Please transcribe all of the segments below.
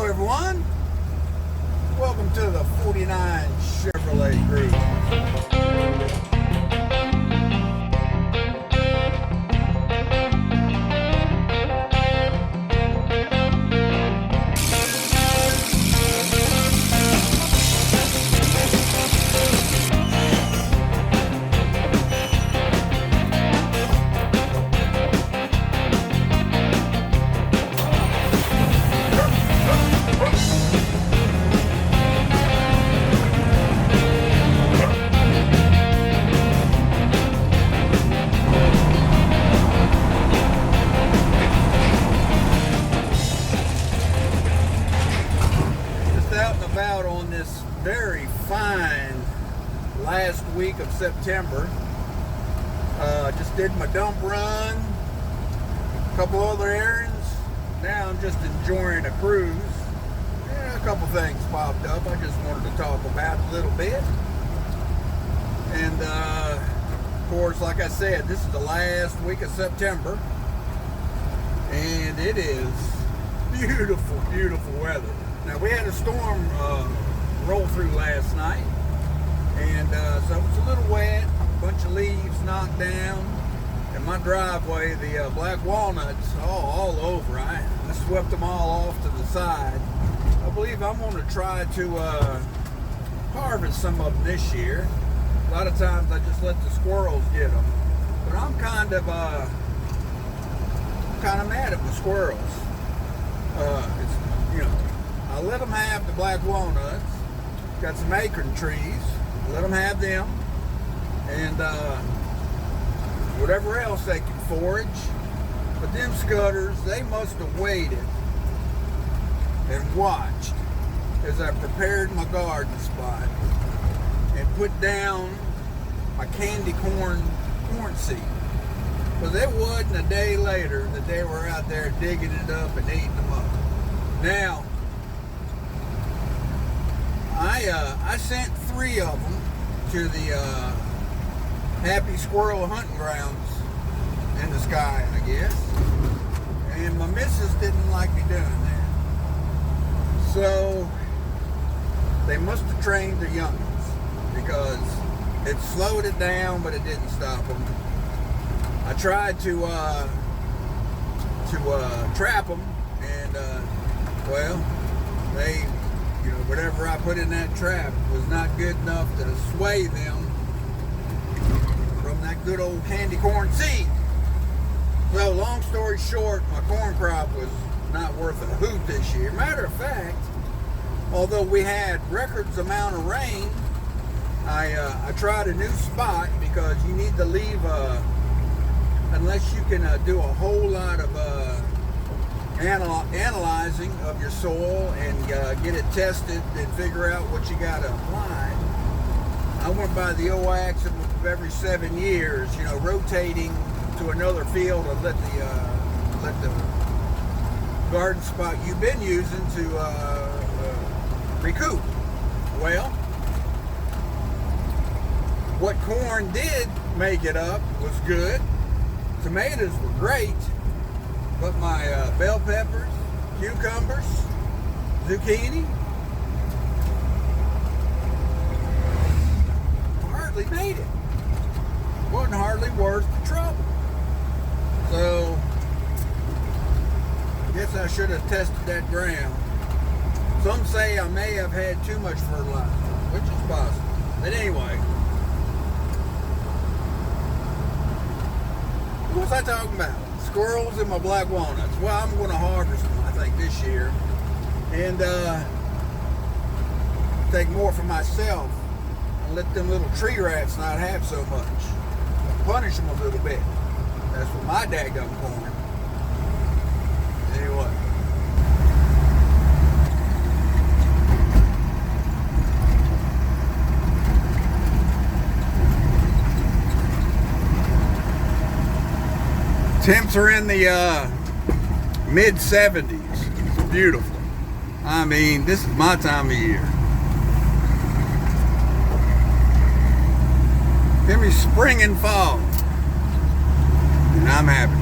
everyone. Welcome to the 49 Chevrolet Group. Out on this very fine last week of September. Just did my dump run, a couple other errands. Now I'm just enjoying a cruise. A couple things popped up I just wanted to talk about a little bit. And of course, like I said, this is the last week of September, and it is beautiful, beautiful weather. Now, we had a storm roll through last night, and so it was a little wet, a bunch of leaves knocked down, and my driveway, the black walnuts, all over. I swept them all off to the side. I believe I'm going to try to harvest some of them this year. A lot of times I just let the squirrels get them, but I'm kind of mad at the squirrels. I let them have the black walnuts. Got some acorn trees. Let them have them. And whatever else they can forage. But them scutters, they must have waited and watched as I prepared my garden spot and put down my candy corn seed. Because it wasn't a day later that they were out there digging it up and eating them up. Now, I sent 3 of them to the Happy Squirrel Hunting Grounds in the sky, I guess. And my missus didn't like me doing that. So they must have trained their youngins, because it slowed it down, but it didn't stop them. I tried to trap them, and well, they, whatever I put in that trap was not good enough to sway them from that good old candy corn seed. So, long story short, my corn crop was not worth a hoot this year. Matter of fact, although we had records amount of rain, I tried a new spot, because you need to leave unless you can do a whole lot of analyzing of your soil and get it tested and figure out what you got to apply. I went by the old axiom of every 7 years, rotating to another field and let the garden spot you've been using to recoup. Well, what corn did make it up was good. Tomatoes were great. But my bell peppers, cucumbers, zucchini, hardly made it. Wasn't hardly worth the trouble. So, I guess I should have tested that ground. Some say I may have had too much fertilizer, which is possible. But anyway, what was I talking about? Squirrels and my black walnuts. Well, I'm going to harvest them, I think, this year, and take more for myself and let them little tree rats not have so much. Punish them a little bit. That's what my daggum corn. Anyway. Temps are in the mid 70s. It's beautiful. I mean, this is my time of year. Give me spring and fall, and I'm happy.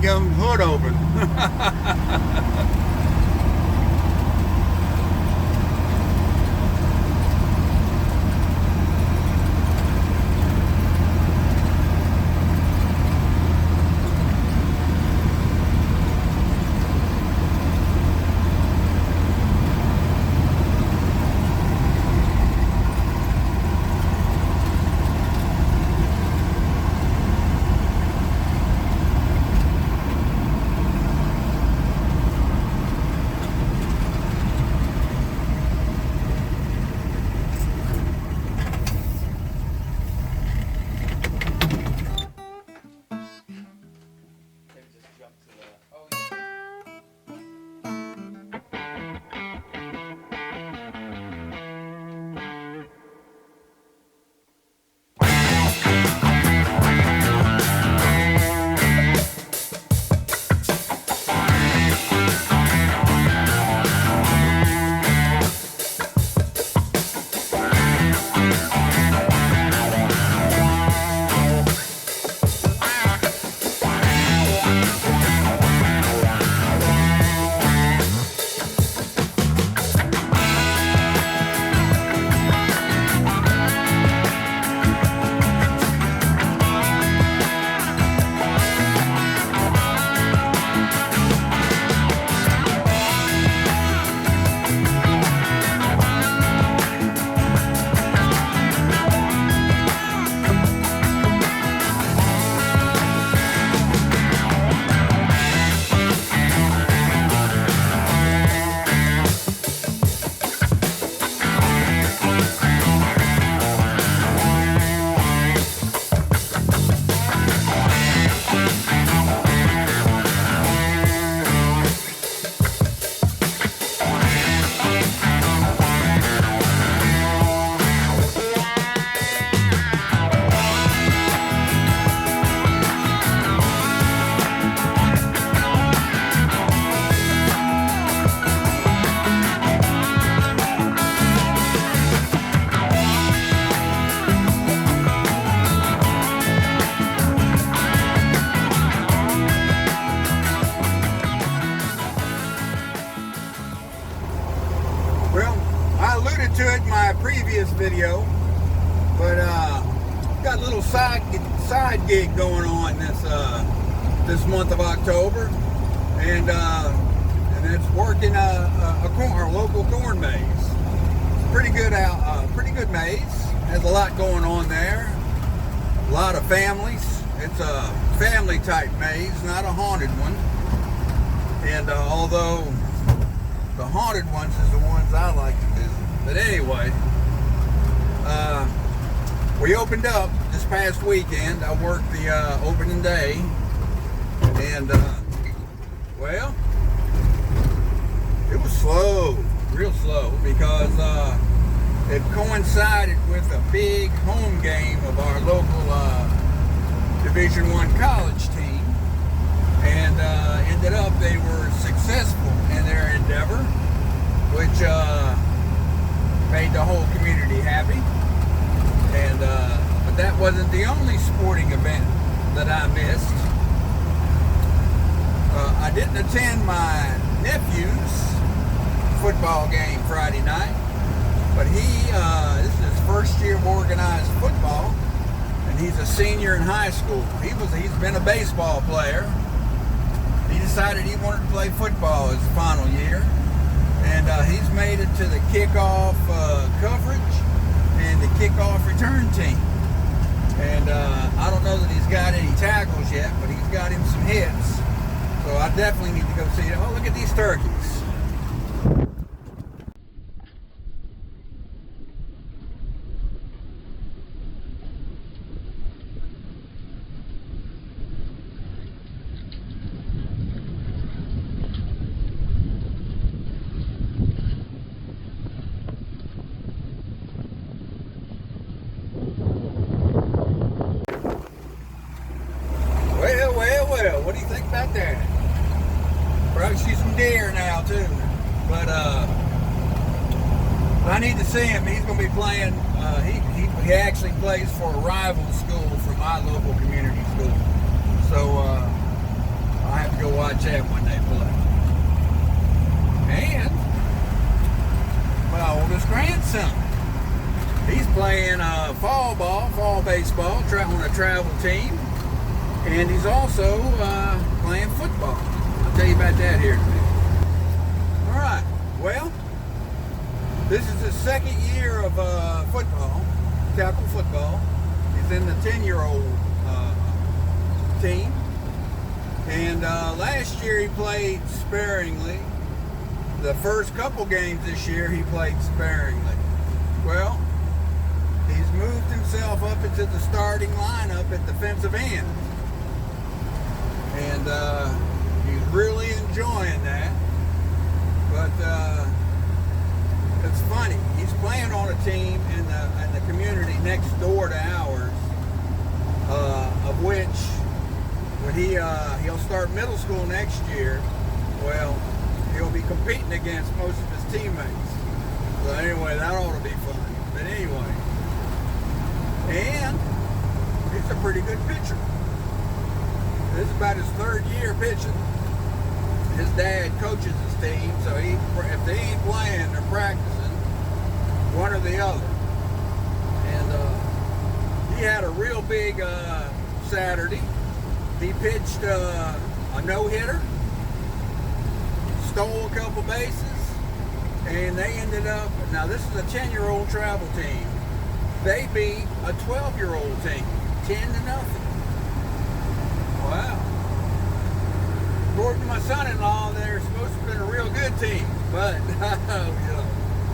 dadgum hood open. To it in my previous video, but got a little side gig going on this month of October, and it's working our local corn maze. It's pretty good maze. Has a lot going on there. A lot of families. It's a family type maze, not a haunted one. And although the haunted ones is the ones I like to visit. But anyway, we opened up this past weekend. I worked the opening day, and well, it was slow, real slow, because it coincided with a big home game of our local Division I college team, and ended up they were successful in their endeavor, which made the whole community happy. And but that wasn't the only sporting event that I missed. I didn't attend my nephew's football game Friday night, but this is his first year of organized football, and he's a senior in high school. He's been a baseball player. He decided he wanted to play football his final year. And he's made it to the kickoff coverage and the kickoff return team. And I don't know that he's got any tackles yet, but he's got him some hits. So I definitely need to go see it. Oh, look at these turkeys. Well, what do you think about that? Probably see some deer now too. But I need to see him. He's going to be playing. He actually plays for a rival school from my local community school. So I'll have to go watch that when they play. And my oldest grandson, he's playing fall baseball, on a travel team, and he's also playing football. I'll tell you about that here in a minute. All right, well, this is his second year of football, tackle football. He's in the 10-year-old team. And last year he played sparingly. The first couple games this year he played sparingly. Well, he's moved himself up into the starting lineup at defensive end. And he's really enjoying that. But it's funny. He's playing on a team in the community next door to ours, of which when he'll start middle school next year, well, he'll be competing against most of his teammates. So anyway, that ought to be fun. But anyway, and he's a pretty good pitcher. This is about his third year pitching. His dad coaches his team, so if they ain't playing, they're practicing, one or the other. And he had a real big Saturday. He pitched a no-hitter, stole a couple bases, and they ended up, now this is a 10-year-old travel team. They beat a 12-year-old team, 10-0. Wow. According to my son-in-law, they're supposed to have been a real good team, but you know,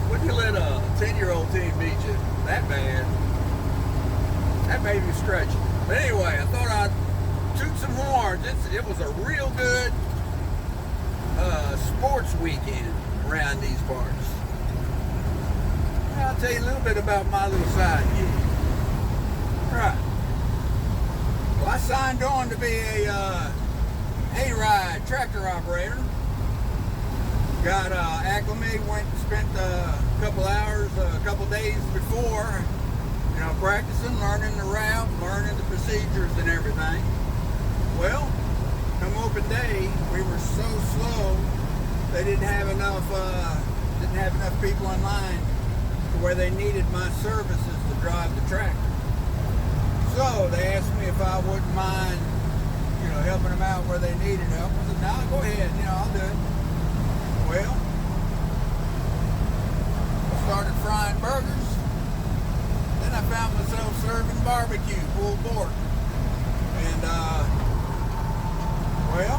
when you let a 10-year-old team beat you that bad, that made me stretch it. But anyway, I thought I'd toot some horns. It was a real good sports weekend around these parts. I'll tell you a little bit about my little side gig. Right. Well, I signed on to be a hayride tractor operator. Got acclimated, went and spent a couple hours, a couple days before, you know, practicing, learning the route, learning the procedures and everything. Well, come open day, we were so slow, they didn't have enough people in line to where they needed my services to drive the tractor. So they asked me if I wouldn't mind, you know, helping them out where they needed help. I said, "No, go ahead, you know, I'll do it." Well, I started frying burgers. Then I found myself serving barbecue, pulled pork. And, well,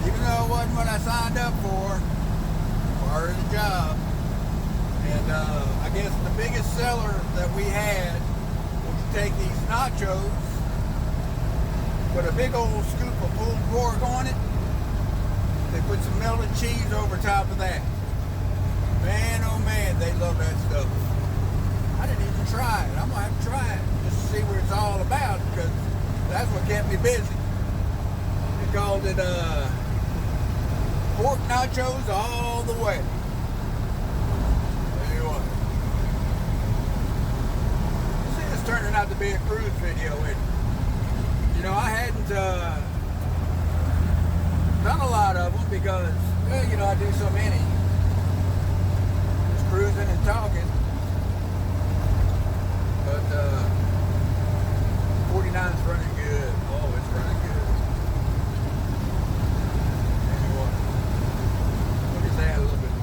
even though it wasn't what I signed up for, part of the job. And I guess the biggest seller that we had was to take these nachos, put a big old scoop of pulled pork on it. They put some melted cheese over top of that. Man, oh man, they love that stuff. I didn't even try it. I'm gonna have to try it just to see what it's all about, because that's what kept me busy. They called it pork nachos all the way. Anyway, this is turning out to be a cruise video. You know, I hadn't done a lot of them because, well, you know, I do so many. Just cruising and talking. But 49's running good. Oh, it's running good. Anyway, let me say a little bit more.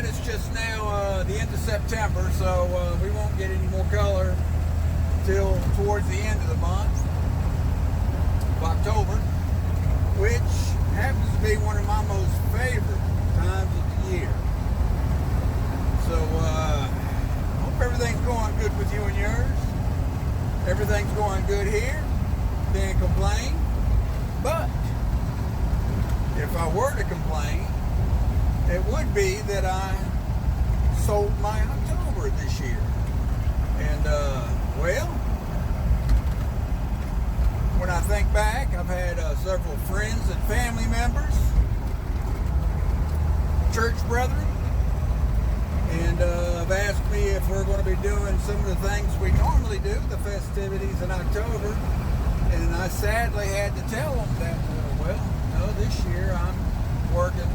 that it's just now the end of September, so we won't get any more color till towards the end of the month of October, which happens to be one of my most favorite times of the year. So hope everything's going good with you and yours. Everything's going good here. Can't complain. But if I were to complain, it would be that I sold my October this year. And well, when I think back, I've had several friends and family members, church brethren, and have asked me if we're going to be doing some of the things we normally do, the festivities in October. And I sadly had to tell them that, well, no, this year I'm working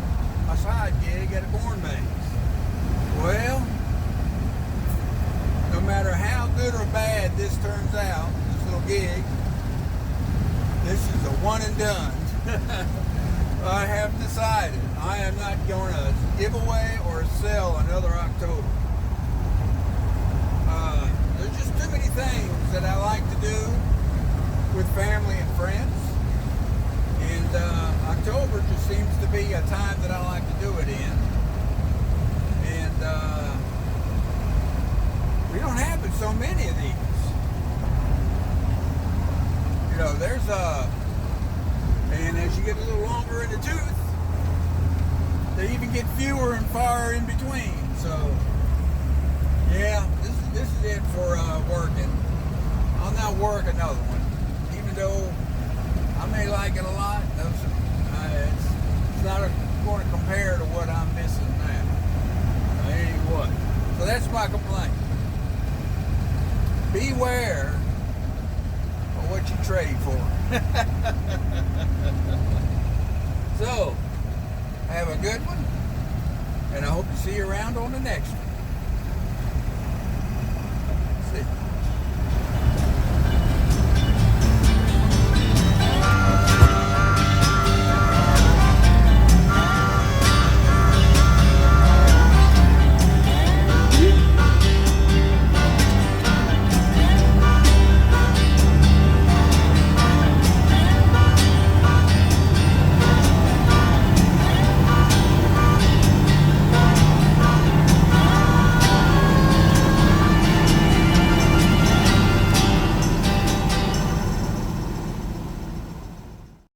a side gig at a corn maze. Well, no matter how good or bad this turns out, this little gig, this is a one and done. I have decided I am not going to give away or sell another October. There's just too many things that I like to do with family and friends. And October just seems to be a time that I like to do it in. And we don't have so many of these. You know, there's and as you get a little longer in the tooth, they even get fewer and far in between. So, yeah, this is it for working. I'll now work another one, even though I may like it a lot. It's not going to compare to what I'm missing now. Anyway, so that's my complaint. Beware of what you trade for. So, have a good one, and I hope to see you around on the next one. See you.